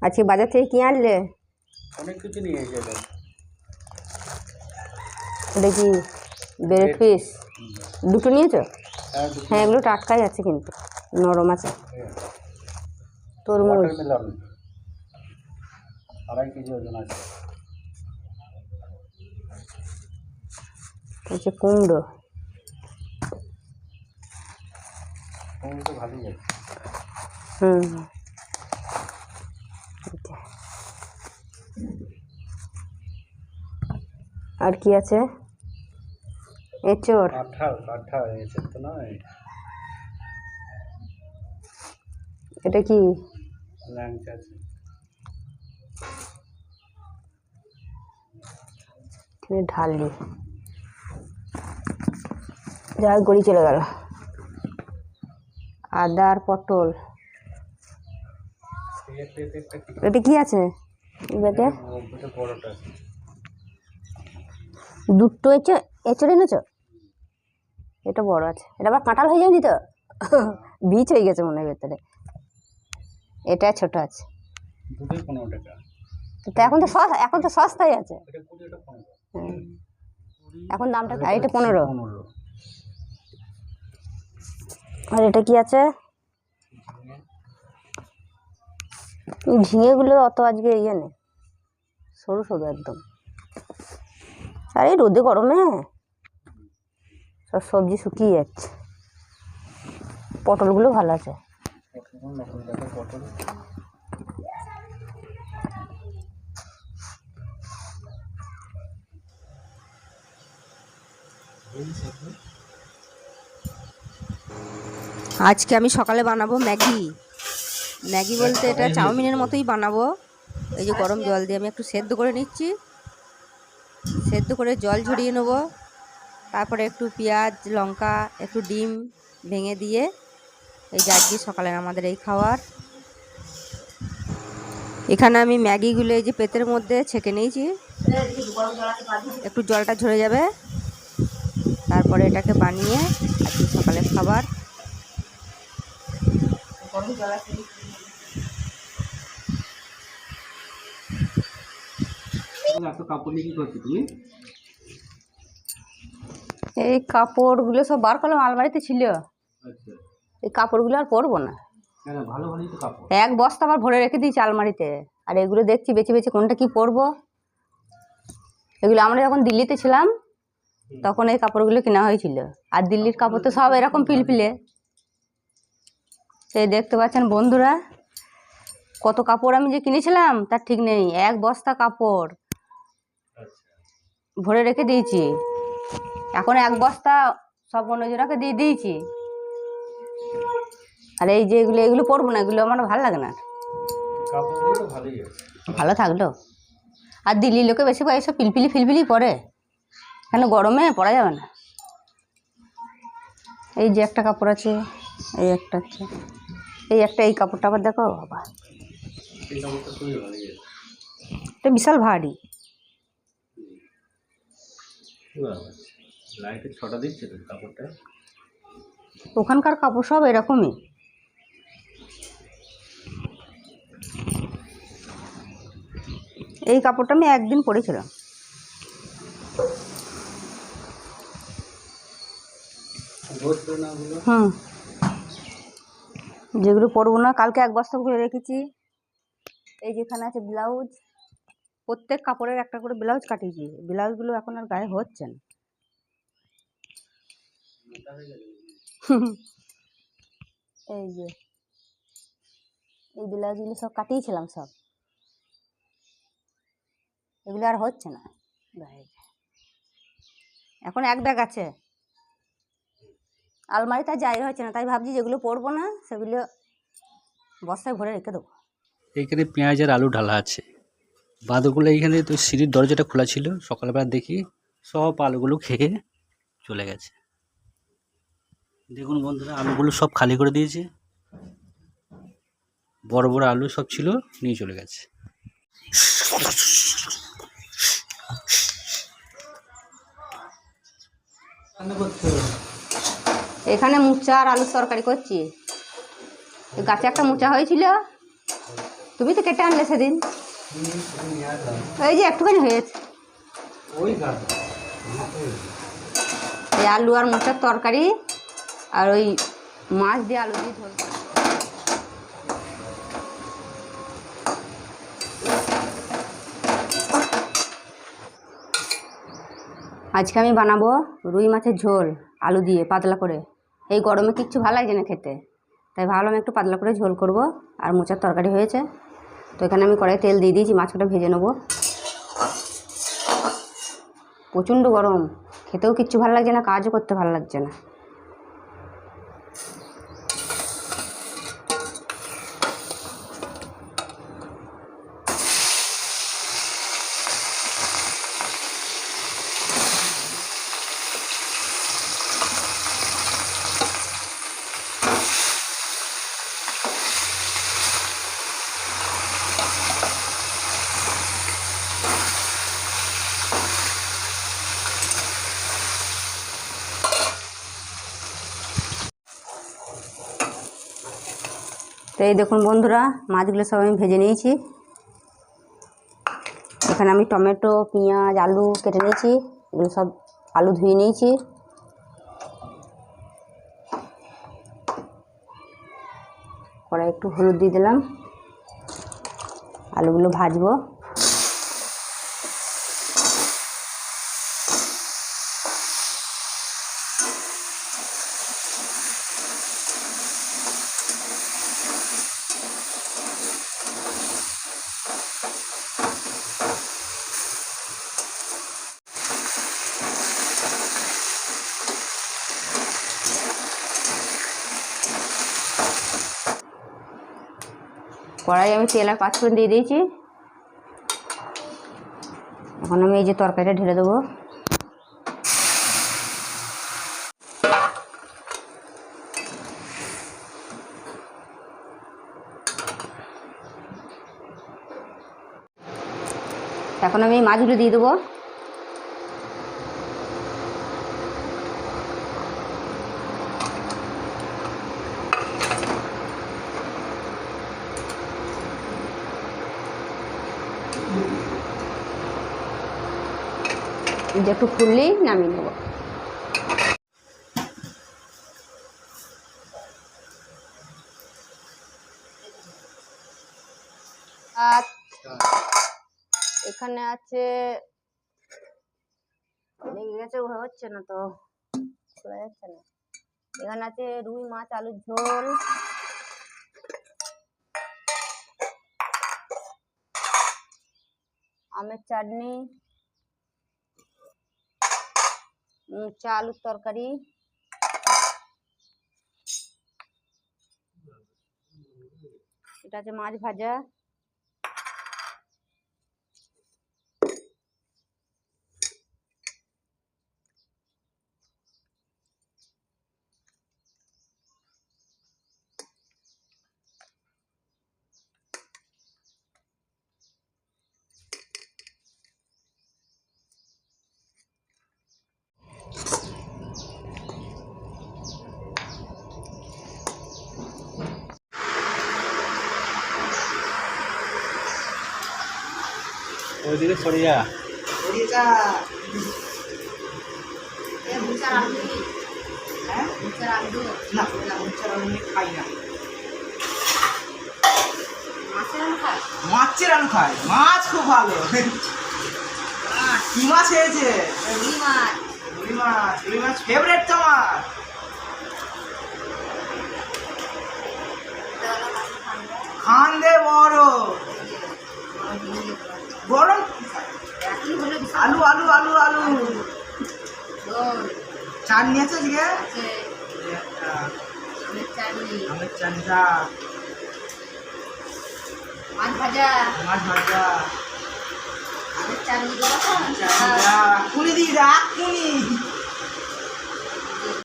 আজকে বাজার থেকে কি আনলে? অনেক কিছু নিয়ে এসেছে। এটা কি ব্রেড পিস দুটো নিয়েছো? হ্যাঁ, এগুলো টাটকাই আছে, কিন্তু নরম আছে। তরমুজ ওয়াটারমেলন 2.5 কেজি ওজন আছে। হচ্ছে কুমড়ো। তো ভালোই আছে। আর কি আছে? এঁচড়। কাঁঠাল এঁচড় তো নয়। এটা কি? ল্যাংচা আছে। ঢালি যা গড়ি চলে গেল। আদা আর পটল। এটা কি আছে? দুটো এঁচড় এনেছো? এটা বড় আছে। এটা আবার কাঁঠাল হয়ে যায়নি তো? বীজ হয়ে গেছে মনে হয় ভেতরে। এটা ছোট আছে। তো এখন তো সস্তাই আছে। এখন দামটা এটা 15। আর এটা কি আছে? ঝিঙেগুলো অত আজকে ইয়ে নেই, সরু সরু একদম। আর এই রোদে গরমে সব সবজি শুকিয়ে যাচ্ছে। পটলগুলো ভালো আছে। আজকে আমি সকালে বানাবো ম্যাগি বলতে এটা চাউমিনের মতোই বানাবো। এই যে গরম জল দিয়ে আমি একটু সেদ্ধ করে নিচ্ছি, সেদ্ধ করে জল ঝরিয়ে নেব। তারপরে একটু পেঁয়াজ লঙ্কা একটু ডিম ভেঙে দিয়ে এই যে আজকে সকালে আমাদের এই খাবার। এখানে আমি ম্যাগিগুলো এই যে পেটের মধ্যে ছেঁকে নিয়েছি, একটু জলটা ঝরে যাবে, তারপরে এটাকে বানিয়ে আজকে সকালের খাবার। এই কাপড়গুলো সব বার করলাম, আলমারিতে ছিল। এই কাপড়গুলো আর পরবো না, এক বস্তা আবার ভরে রেখে দিয়েছি আলমারিতে। আর এগুলো দেখছি বেছে বেছে কোনটা কি পরবো। এগুলো আমরা যখন দিল্লিতে ছিলাম তখন এই কাপড়গুলো কেনা হয়েছিল। আর দিল্লির কাপড় তো সব এরকম পিলপিলে। সেই দেখতে পাচ্ছেন বন্ধুরা, কত কাপড় আমি যে কিনেছিলাম তার ঠিক নেই। এক বস্তা কাপড় ভরে রেখে দিয়েছি। এখন এক বস্তা সব অন্যজনকে দিয়ে দিয়েছি। আর এই যে এগুলো পরবো না, এগুলো আমার ভালো লাগে না। ভালো থাকলো। আর দিল্লির লোকে বেশি এইসব ফিলফিলি পরে, কেন গরমে পরা যাবে না। এই যে একটা কাপড় আছে, এই একটা আছে, এই কাপড়টা আবার দেখো বাবা, এটা বিশাল ভারী। ওখানকার কাপড় সব এরকমই। এই কাপড়টা আমি একদিন পরেছিলাম। যেগুলো পরবো না কালকে এক বস্তা করে রেখেছি। এই যেখানে আছে ব্লাউজ, প্রত্যেক কাপড়ের একটা করে ব্লাউজ কাটিয়েছি। ব্লাউজগুলো এখন আর গায়ে হচ্ছে না। এই যে এই ব্লাউজগুলো সব কাটিয়েছিলাম সব, এগুলো আর হচ্ছে না। এখন এক ব্যাগ আছে আলমারিতে, আর জায়গা হচ্ছে না। তাই ভাবছি যেগুলো পরবো না সেগুলো বস্তায় ভরে রেখে দেবো। এইখানে পেঁয়াজ আর আলু ঢালা আছে। বাঁদরগুলো এইখানে তো সিঁড়ির দরজাটা খোলা ছিল, সকালবেলা দেখি সব আলুগুলো খেয়ে চলে গেছে। দেখুন বন্ধুরা, আলুগুলো সব খালি করে দিয়েছে। বড় বড় আলু সব ছিল, নিয়ে চলে গেছে। এখানে মুচা আর আলুর তরকারি করছি। গাছে একটা মুচা হয়েছিল, তুমি তো কেটে আনলে সেদিন। এই যে একটুখানি হয়েছে। এই আলু আর মোচার তরকারি আর ওই মাছ দিয়ে আলু দিয়ে ঝোল। আজকে আমি বানাবো রুই মাছের ঝোল আলু দিয়ে পাতলা করে। এই গরমে কিচ্ছু ভালো লাগছে না খেতে, তাই ভাবলাম একটু পাতলা করে ঝোল করব। আর মোচার তরকারি হয়েছে, তো এখানে আমি কড়াই তেল দিয়ে দিয়েছি, মাছটা ভেজে নেবো। প্রচণ্ড গরম, খেতেও কিচ্ছু ভালো লাগছে না, কাজও করতে ভালো লাগছে না। তো এই দেখুন বন্ধুরা, মাছগুলো সব আমি ভেজে নিয়েছি। এখানে আমি টমেটো, পেঁয়াজ, আলু কেটে নিয়েছি। এগুলো সব আলু ধুয়ে নিয়েছি। কড়াই একটু হলুদ দিয়ে দিলাম, আলুগুলো ভাজবো। কড়াই আমি তেল আর পাঁচফোড়ন দিয়ে দিয়েছি। এখন আমি এই যে তরকারিটা ঢেলে দেবো। এখন আমি মাছগুলো দিয়ে দেবো। যে একটু ফুললেই নামিয়ে নেবো। এখানে আছে, লেগে গেছে, হচ্ছে না তো, খোলা যাচ্ছে না। এখানে আছে রুই মাছ আলুর ঝোল, আমের চাটনি, মোচা আলুর তরকারি, এটা আছে মাছ ভাজা, ওইদিকে সরে যা। মাছের আলু খাই, মাছ খুব ভালো। কি মাছ হয়েছে? রুই মাছ ফেভারিট তো আমার। খান্দে বড় গরম। আলু আলু আলু আলু চাটনি আছে আজকে, আমের চাটনিটা, মাছ ভাজা, কুনি দি রাখ কুনি।